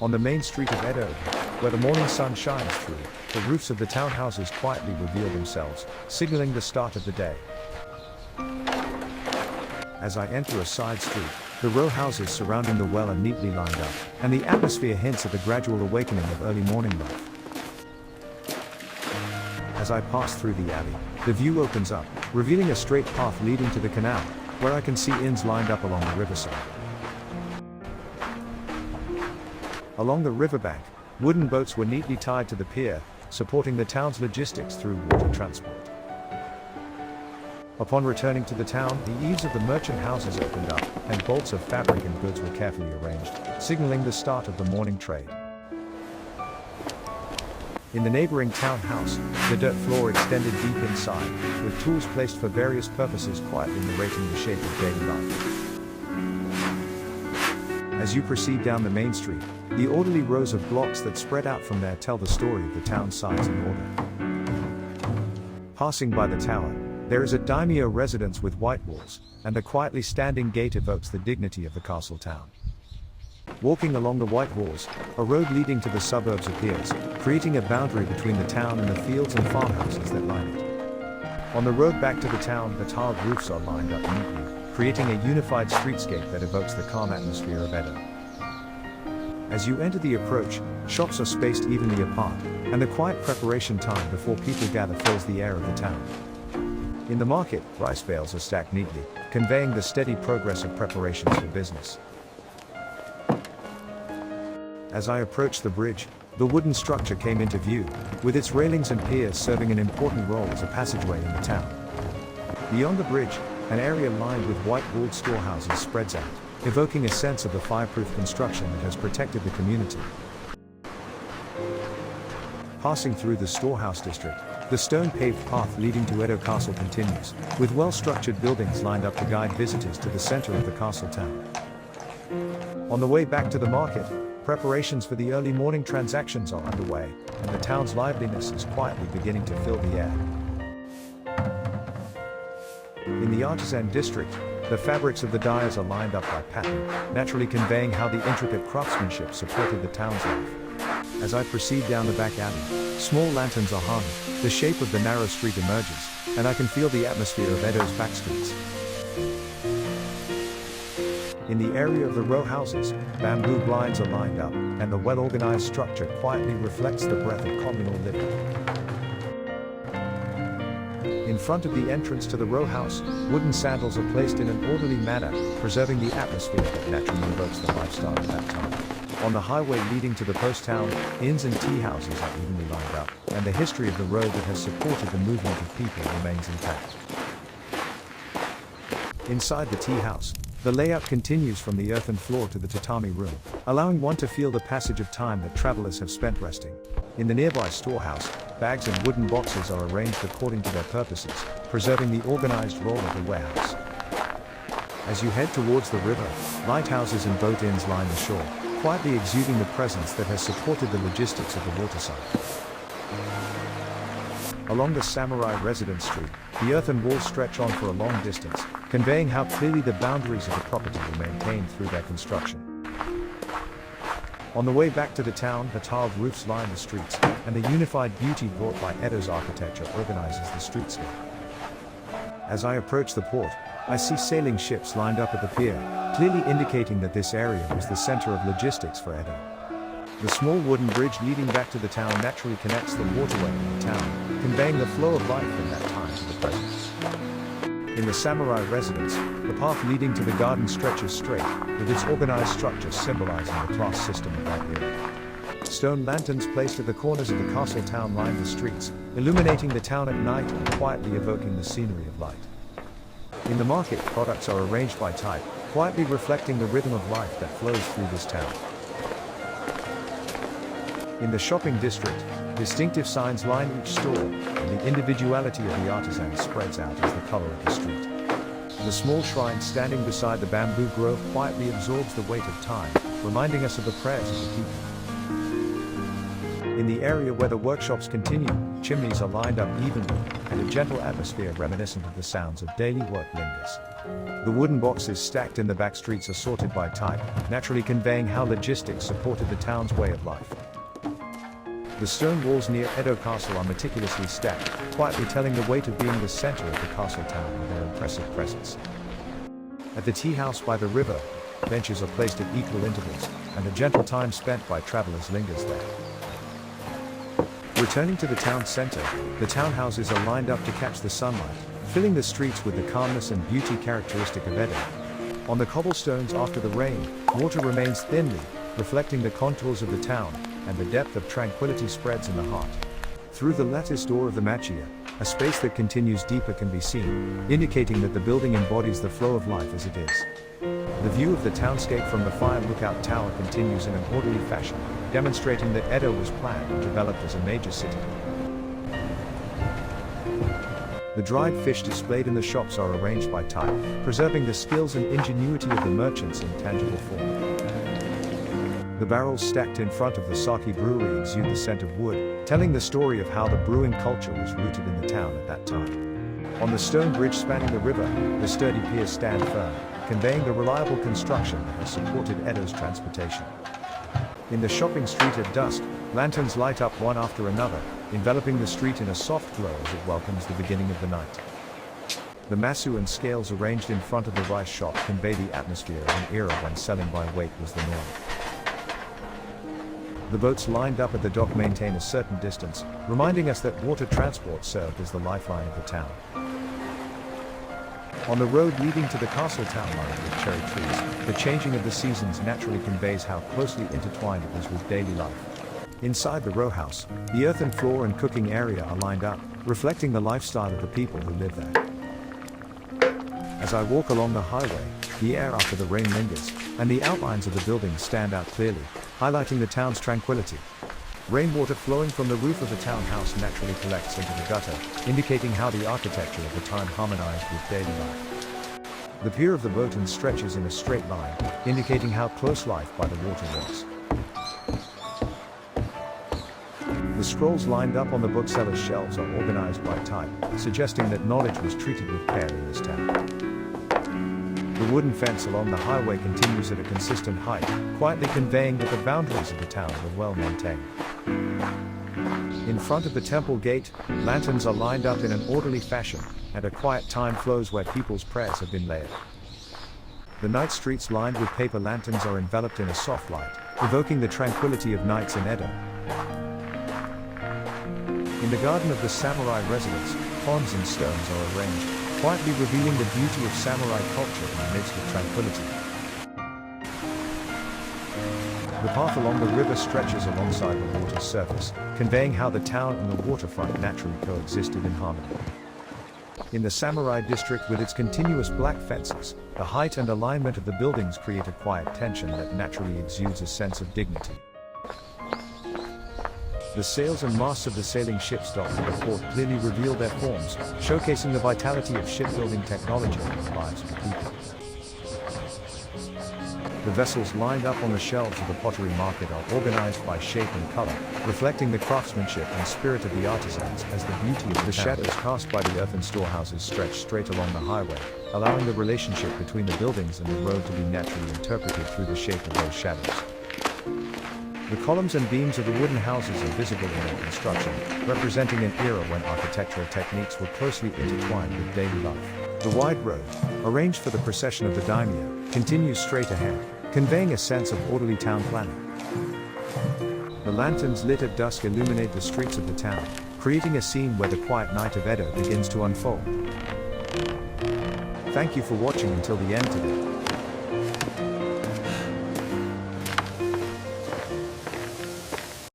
On the main street of Edo, where the morning sun shines through, the roofs of the townhouses quietly reveal themselves, signaling the start of the day. As I enter a side street, the row houses surrounding the well are neatly lined up, and the atmosphere hints at the gradual awakening of early morning life. As I pass through the alley, the view opens up, revealing a straight path leading to the canal, where I can see inns lined up along the riverside. Along the riverbank, wooden boats were neatly tied to the pier, supporting the town's logistics through water transport. Upon returning to the town, the eaves of the merchant houses opened up, and bolts of fabric and goods were carefully arranged, signaling the start of the morning trade. In the neighboring townhouse, the dirt floor extended deep inside, with tools placed for various purposes quietly narrating the shape of daily life. As you proceed down the main street, the orderly rows of blocks that spread out from there tell the story of the town's size and order. Passing by the tower, there is a daimyo residence with white walls, and the quietly standing gate evokes the dignity of the castle town. Walking along the white walls, a road leading to the suburbs appears, creating a boundary between the town and the fields and farmhouses that line it. On the road back to the town, the tiled roofs are lined up neatly, creating a unified streetscape that evokes the calm atmosphere of Edo. As you enter the approach, shops are spaced evenly apart, and the quiet preparation time before people gather fills the air of the town. In the market, rice bales are stacked neatly, conveying the steady progress of preparations for business. As I approached the bridge, the wooden structure came into view, with its railings and piers serving an important role as a passageway in the town. Beyond the bridge, an area lined with white-walled storehouses spreads out, evoking a sense of the fireproof construction that has protected the community. Passing through the storehouse district, the stone-paved path leading to Edo Castle continues, with well-structured buildings lined up to guide visitors to the center of the castle town. On the way back to the market, preparations for the early morning transactions are underway, and the town's liveliness is quietly beginning to fill the air. In the artisan district, the fabrics of the dyers are lined up by pattern, naturally conveying how the intricate craftsmanship supported the town's life. As I proceed down the back alley, small lanterns are hung, the shape of the narrow street emerges, and I can feel the atmosphere of Edo's back streets. In the area of the row houses, bamboo blinds are lined up, and the well-organized structure quietly reflects the breath of communal living. In front of the entrance to the row house, wooden sandals are placed in an orderly manner, preserving the atmosphere that naturally evokes the lifestyle of that time. On the highway leading to the post town, inns and tea houses are evenly lined up, and the history of the road that has supported the movement of people remains intact. Inside the tea house, the layout continues from the earthen floor to the tatami room, allowing one to feel the passage of time that travelers have spent resting. In the nearby storehouse, bags and wooden boxes are arranged according to their purposes, preserving the organized role of the warehouse. As you head towards the river, lighthouses and boat inns line the shore, quietly exuding the presence that has supported the logistics of the waterside. Along the samurai residence street, the earthen walls stretch on for a long distance, conveying how clearly the boundaries of the property were maintained through their construction. On the way back to the town, the tiled roofs line the streets, and the unified beauty brought by Edo's architecture organizes the streetscape. As I approach the port, I see sailing ships lined up at the pier, clearly indicating that this area was the center of logistics for Edo. The small wooden bridge leading back to the town naturally connects the waterway and the town, conveying the flow of life from that time to the present. In the samurai residence, the path leading to the garden stretches straight, with its organized structure symbolizing the class system of that era. Stone lanterns placed at the corners of the castle town line the streets, illuminating the town at night and quietly evoking the scenery of light. In the market, products are arranged by type, quietly reflecting the rhythm of life that flows through this town. In the shopping district, distinctive signs line each store, and the individuality of the artisans spreads out as the color of the street. The small shrine standing beside the bamboo grove quietly absorbs the weight of time, reminding us of the prayers of the people. In the area where the workshops continue, chimneys are lined up evenly, and a gentle atmosphere reminiscent of the sounds of daily work lingers. The wooden boxes stacked in the back streets are sorted by type, naturally conveying how logistics supported the town's way of life. The stone walls near Edo Castle are meticulously stacked, quietly telling the weight of being the center of the castle town with their impressive presence. At the tea house by the river, benches are placed at equal intervals, and the gentle time spent by travelers lingers there. Returning to the town center, the townhouses are lined up to catch the sunlight, filling the streets with the calmness and beauty characteristic of Edo. On the cobblestones after the rain, water remains thinly, reflecting the contours of the town, and the depth of tranquility spreads in the heart. Through the lattice door of the Machiya, a space that continues deeper can be seen, indicating that the building embodies the flow of life as it is. The view of the townscape from the fire lookout tower continues in an orderly fashion, demonstrating that Edo was planned and developed as a major city. The dried fish displayed in the shops are arranged by type, preserving the skills and ingenuity of the merchants in tangible form. The barrels stacked in front of the sake brewery exude the scent of wood, telling the story of how the brewing culture was rooted in the town at that time. On the stone bridge spanning the river, the sturdy piers stand firm, conveying the reliable construction that has supported Edo's transportation. In the shopping street at dusk, lanterns light up one after another, enveloping the street in a soft glow as it welcomes the beginning of the night. The masu and scales arranged in front of the rice shop convey the atmosphere of an era when selling by weight was the norm. The boats lined up at the dock maintain a certain distance, reminding us that water transport served as the lifeline of the town. On the road leading to the castle town lined with cherry trees, the changing of the seasons naturally conveys how closely intertwined it is with daily life. Inside the row house, the earthen floor and cooking area are lined up, reflecting the lifestyle of the people who live there. As I walk along the highway, the air after the rain lingers, and the outlines of the buildings stand out clearly, highlighting the town's tranquility. Rainwater flowing from the roof of the townhouse naturally collects into the gutter, indicating how the architecture of the time harmonized with daily life. The pier of the boaten stretches in a straight line, indicating how close life by the water was. The scrolls lined up on the bookseller's shelves are organized by type, suggesting that knowledge was treated with care in this town. The wooden fence along the highway continues at a consistent height, quietly conveying that the boundaries of the town were well maintained. In front of the temple gate, lanterns are lined up in an orderly fashion, and a quiet time flows where people's prayers have been layered. The night streets lined with paper lanterns are enveloped in a soft light, evoking the tranquility of nights in Edo. In the garden of the samurai residence, ponds and stones are arranged, quietly revealing the beauty of samurai culture in the midst of tranquility. The path along the river stretches alongside the water's surface, conveying how the town and the waterfront naturally coexisted in harmony. In the samurai district with its continuous black fences, the height and alignment of the buildings create a quiet tension that naturally exudes a sense of dignity. The sails and masts of the sailing ships docked at the port clearly reveal their forms, showcasing the vitality of shipbuilding technology in the lives of the people. The vessels lined up on the shelves of the pottery market are organized by shape and color, reflecting the craftsmanship and spirit of the artisans as the beauty of the shadows cast by the earthen storehouses stretch straight along the highway, allowing the relationship between the buildings and the road to be naturally interpreted through the shape of those shadows. The columns and beams of the wooden houses are visible in their construction, representing an era when architectural techniques were closely intertwined with daily life. The wide road, arranged for the procession of the daimyo, continues straight ahead, conveying a sense of orderly town planning. The lanterns lit at dusk illuminate the streets of the town, creating a scene where the quiet night of Edo begins to unfold. Thank you for watching until the end today.